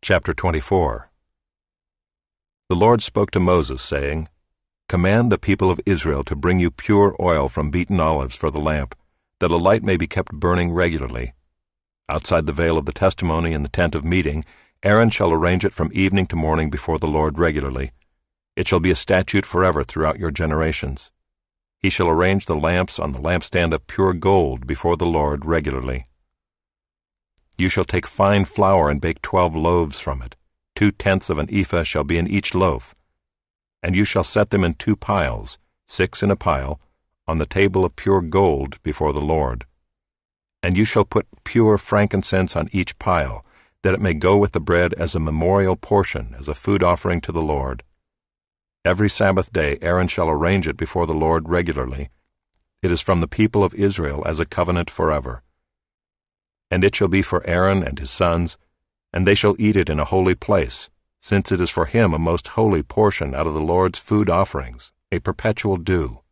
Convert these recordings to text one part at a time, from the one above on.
Chapter 24. The Lord spoke to Moses, saying, Command the people of Israel to bring you pure oil from beaten olives for the lamp, that a light may be kept burning regularly. Outside the veil of the testimony in the tent of meeting, Aaron shall arrange it from evening to morning before the Lord regularly. It shall be a statute forever throughout your generations. He shall arrange the lamps on the lampstand of pure gold before the Lord regularly. You shall take fine flour and bake 12 loaves from it. 2/10 of an ephah shall be in each loaf. And you shall set them in 2 piles, 6 in a pile, on the table of pure gold before the Lord. And you shall put pure frankincense on each pile, that it may go with the bread as a memorial portion, as a food offering to the Lord. Every Sabbath day Aaron shall arrange it before the Lord regularly. It is from the people of Israel as a covenant forever. And it shall be for Aaron and his sons, and they shall eat it in a holy place, since it is for him a most holy portion out of the Lord's food offerings, a perpetual due.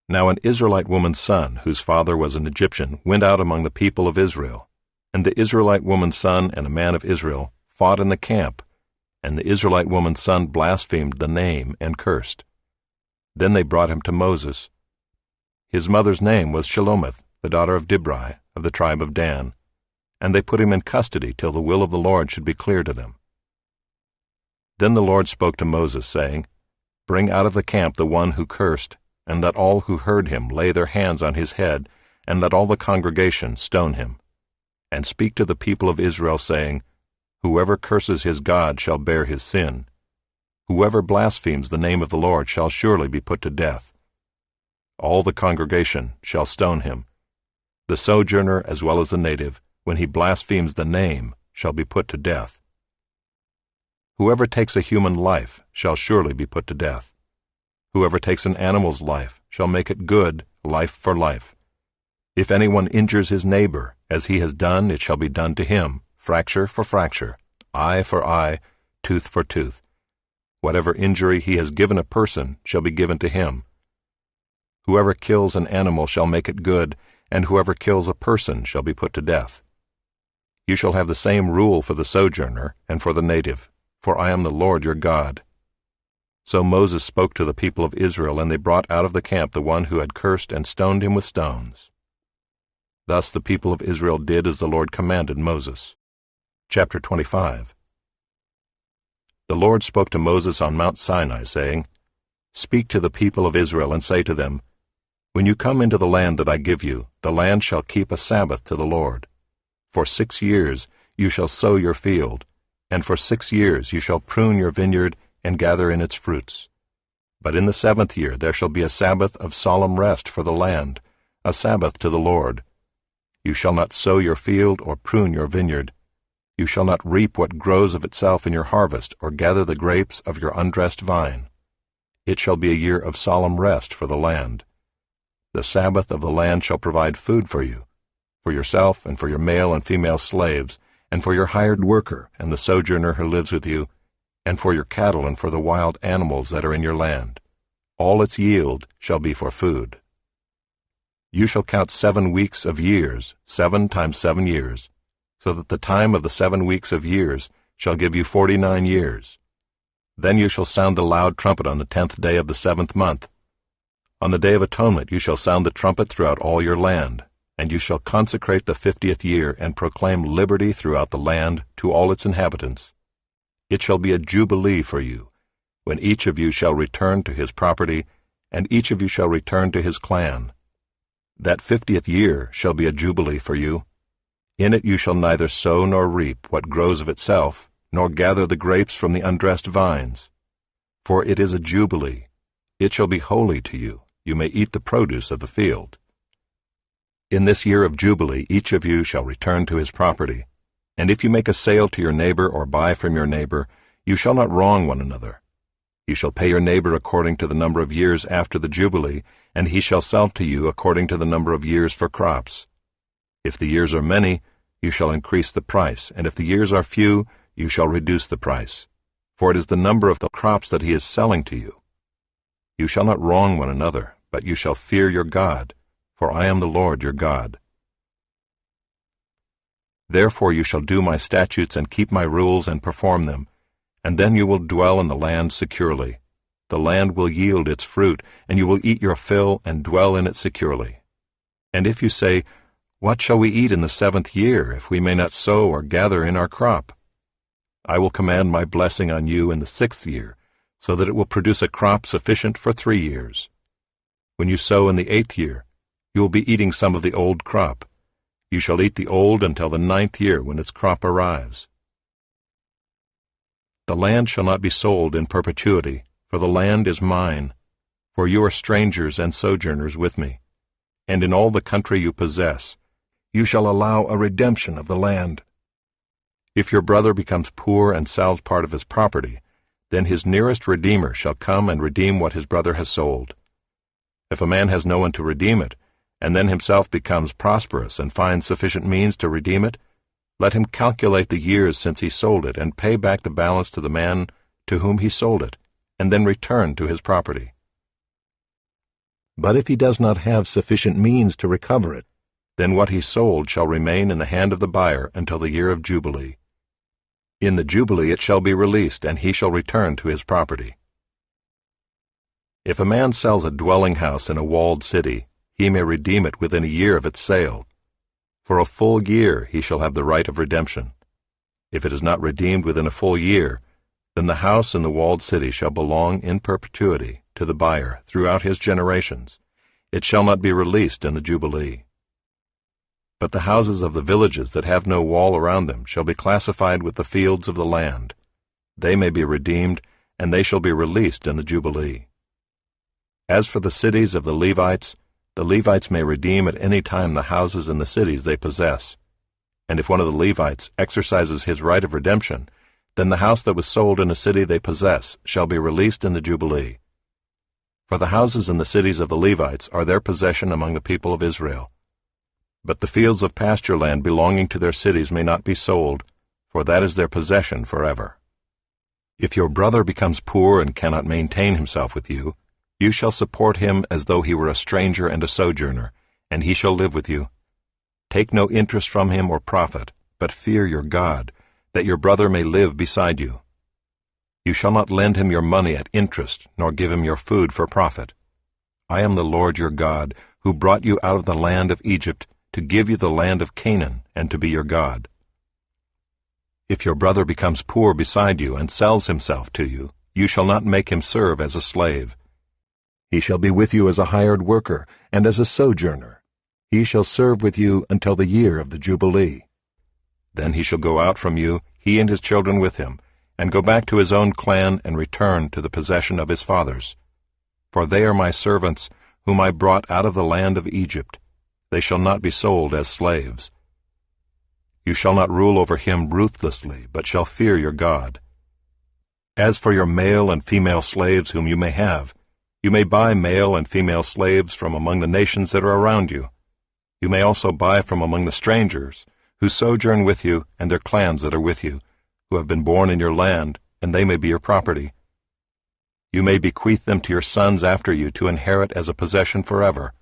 Now an Israelite woman's son, whose father was an Egyptian, went out among the people of Israel. And the Israelite woman's son and a man of Israel fought in the camp, and the Israelite woman's son blasphemed the name and cursed. Then they brought him to Moses. His mother's name was Shelomith, the daughter of Dibri, of the tribe of Dan, and they put him in custody till the will of the Lord should be clear to them. Then the Lord spoke to Moses, saying, Bring out of the camp the one who cursed, and let all who heard him lay their hands on his head, and let all the congregation stone him. And speak to the people of Israel, saying, Whoever curses his God shall bear his sin. Whoever blasphemes the name of the Lord shall surely be put to death. All the congregation shall stone him. The sojourner as well as the native, when he blasphemes the name, shall be put to death. Whoever takes a human life shall surely be put to death. Whoever takes an animal's life shall make it good, life for life. If anyone injures his neighbor, as he has done, it shall be done to him, fracture for fracture, eye for eye, tooth for tooth. Whatever injury he has given a person shall be given to him. Whoever kills an animal shall make it good, and whoever kills a person shall be put to death. You shall have the same rule for the sojourner and for the native, for I am the Lord your God. So Moses spoke to the people of Israel, and they brought out of the camp the one who had cursed and stoned him with stones. Thus the people of Israel did as the Lord commanded Moses. Chapter 25. The Lord spoke to Moses on Mount Sinai, saying, Speak to the people of Israel, and say to them, When you come into the land that I give you, the land shall keep a Sabbath to the Lord. For 6 years you shall sow your field, and for 6 years you shall prune your vineyard and gather in its fruits. But in the 7th year there shall be a Sabbath of solemn rest for the land, a Sabbath to the Lord. You shall not sow your field or prune your vineyard. You shall not reap what grows of itself in your harvest, or gather the grapes of your undressed vine. It shall be a year of solemn rest for the land. The Sabbath of the land shall provide food for you, for yourself and for your male and female slaves, and for your hired worker and the sojourner who lives with you, and for your cattle and for the wild animals that are in your land. All its yield shall be for food. You shall count 7 weeks of years, 7 times 7 years, so that the time of the 7 weeks of years shall give you 49 years. Then you shall sound the loud trumpet on the 10th day of the 7th month. On the day of atonement you shall sound the trumpet throughout all your land, and you shall consecrate the 50th year and proclaim liberty throughout the land to all its inhabitants. It shall be a jubilee for you, when each of you shall return to his property, and each of you shall return to his clan. That 50th year shall be a jubilee for you. In it you shall neither sow nor reap what grows of itself, nor gather the grapes from the undressed vines. For it is a jubilee. It shall be holy to you. You may eat the produce of the field. In this year of jubilee each of you shall return to his property. And if you make a sale to your neighbor or buy from your neighbor, you shall not wrong one another. You shall pay your neighbor according to the number of years after the jubilee, and he shall sell to you according to the number of years for crops. If the years are many, you shall increase the price, and if the years are few, you shall reduce the price. For it is the number of the crops that he is selling to you. You shall not wrong one another, but you shall fear your God, for I am the Lord your God. Therefore you shall do my statutes and keep my rules and perform them, and then you will dwell in the land securely. The land will yield its fruit, and you will eat your fill and dwell in it securely. And if you say, What shall we eat in the 7th year, if we may not sow or gather in our crop? I will command my blessing on you in the 6th year, so that it will produce a crop sufficient for 3 years. When you sow in the 8th year, you will be eating some of the old crop. You shall eat the old until the 9th year, when its crop arrives. The land shall not be sold in perpetuity, for the land is mine, for you are strangers and sojourners with me. And in all the country you possess, you shall allow a redemption of the land. If your brother becomes poor and sells part of his property, then his nearest redeemer shall come and redeem what his brother has sold. If a man has no one to redeem it, and then himself becomes prosperous and finds sufficient means to redeem it, let him calculate the years since he sold it and pay back the balance to the man to whom he sold it, and then return to his property. But if he does not have sufficient means to recover it, then what he sold shall remain in the hand of the buyer until the year of Jubilee. In the Jubilee it shall be released, and he shall return to his property. If a man sells a dwelling house in a walled city, he may redeem it within a year of its sale. For a full year he shall have the right of redemption. If it is not redeemed within a full year, then the house in the walled city shall belong in perpetuity to the buyer throughout his generations. It shall not be released in the Jubilee. But the houses of the villages that have no wall around them shall be classified with the fields of the land. They may be redeemed, and they shall be released in the Jubilee. As for the cities of the Levites may redeem at any time the houses in the cities they possess. And if one of the Levites exercises his right of redemption, then the house that was sold in a city they possess shall be released in the Jubilee. For the houses in the cities of the Levites are their possession among the people of Israel. But the fields of pasture land belonging to their cities may not be sold, for that is their possession forever. If your brother becomes poor and cannot maintain himself with you, you shall support him as though he were a stranger and a sojourner, and he shall live with you. Take no interest from him or profit, but fear your God, that your brother may live beside you. You shall not lend him your money at interest, nor give him your food for profit. I am the Lord your God, who brought you out of the land of Egypt, to give you the land of Canaan, and to be your God. If your brother becomes poor beside you and sells himself to you, you shall not make him serve as a slave. He shall be with you as a hired worker and as a sojourner. He shall serve with you until the year of the Jubilee. Then he shall go out from you, he and his children with him, and go back to his own clan and return to the possession of his fathers. For they are my servants, whom I brought out of the land of Egypt. They shall not be sold as slaves. You shall not rule over him ruthlessly, but shall fear your God. As for your male and female slaves whom you may have, you may buy male and female slaves from among the nations that are around you. You may also buy from among the strangers, who sojourn with you, and their clans that are with you, who have been born in your land, and they may be your property. You may bequeath them to your sons after you to inherit as a possession forever.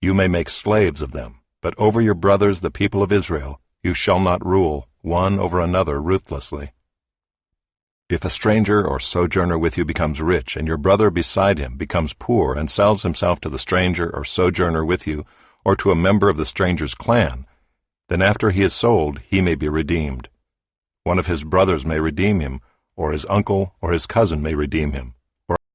You may make slaves of them, but over your brothers, the people of Israel, you shall not rule, one over another ruthlessly. If a stranger or sojourner with you becomes rich, and your brother beside him becomes poor and sells himself to the stranger or sojourner with you, or to a member of the stranger's clan, then after he is sold he may be redeemed. One of his brothers may redeem him, or his uncle or his cousin may redeem him,